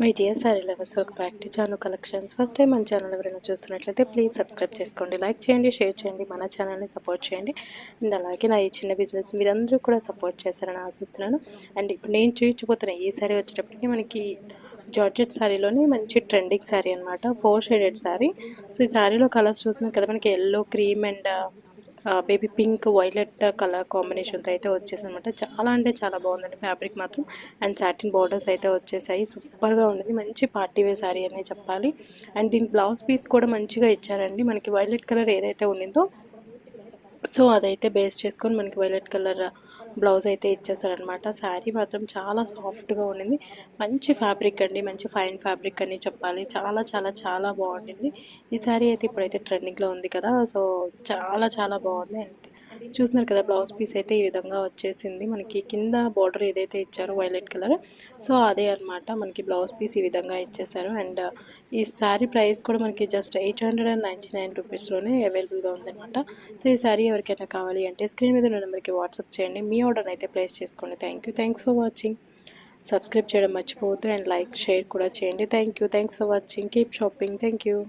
My dear sari lovers, welcome back to Chanu collections. First time మన channel ఎవరైనా చూస్తున్నట్లయితే please subscribe చేసుకోండి, లైక్ చేయండి, షేర్ చేయండి, మన ఛానల్ని సపోర్ట్ చేయండి. అండ్ అలాగే నా ఈ చిన్న బిజినెస్ మీరందరూ కూడా సపోర్ట్ చేస్తారని ఆశిస్తున్నాను. అండ్ ఇప్పుడు నేను చూపించబోతున్న ఈ సారీ వచ్చేటప్పటికి మనకి జార్జెట్ శారీలోని మంచి ట్రెండింగ్ శారీ అనమాట, 4 షేడెడ్ శారీ. సో ఈ శారీలో కలర్స్ చూస్తున్నాం కదా, మనకి yellow, cream and baby pink, violet colour కాంబినేషన్తో అయితే వచ్చేసిందనమాట. చాలా అంటే చాలా బాగుందండి ఫ్యాబ్రిక్ మాత్రం. అండ్ సాటిన్ బార్డర్స్ అయితే వచ్చేసాయి, సూపర్గా ఉండేది. మంచి పార్టీ వేర్ శారీ అనే చెప్పాలి. అండ్ దీని బ్లౌజ్ పీస్ కూడా మంచిగా ఇచ్చారండి. మనకి వైలెట్ కలర్ ఏదైతే ఉండిందో సో అదైతే బేస్ చేసుకొని మనకి వైలెట్ కలర్ బ్లౌజ్ అయితే ఇచ్చేసారనమాట. శారీ మాత్రం చాలా సాఫ్ట్గా ఉండింది. మంచి ఫ్యాబ్రిక్ అండి, మంచి ఫైన్ ఫ్యాబ్రిక్ అని చెప్పాలి. చాలా చాలా చాలా బాగుండింది. ఈ శారీ అయితే ఇప్పుడైతే ట్రెండింగ్లో ఉంది కదా, సో చాలా చాలా బాగుంది. అండ్ చూస్తున్నారు కదా, బ్లౌజ్ పీస్ అయితే ఈ విధంగా వచ్చేసింది. మనకి కింద బార్డర్ ఏదైతే ఇచ్చారో వైలెట్ కలర్, సో అదే అనమాట మనకి బ్లౌజ్ పీస్ ఈ విధంగా ఇచ్చేసారు. అండ్ ఈ శారీ ప్రైస్ కూడా మనకి జస్ట్ 899 రూపీస్లోనే అవైలబుల్గా ఉందన్నమాట. సో ఈ శారీ ఎవరికైనా కావాలి అంటే స్క్రీన్ మీద ఉన్న నెంబర్కి వాట్సాప్ చేయండి, మీ ఆర్డర్ అయితే ప్లేస్ చేసుకోండి. Thanks for watching. సబ్స్క్రైబ్ చేయడం మర్చిపోవద్దు అండ్ లైక్ షేర్ కూడా చేయండి. Thanks for watching. Keep shopping. Thank you.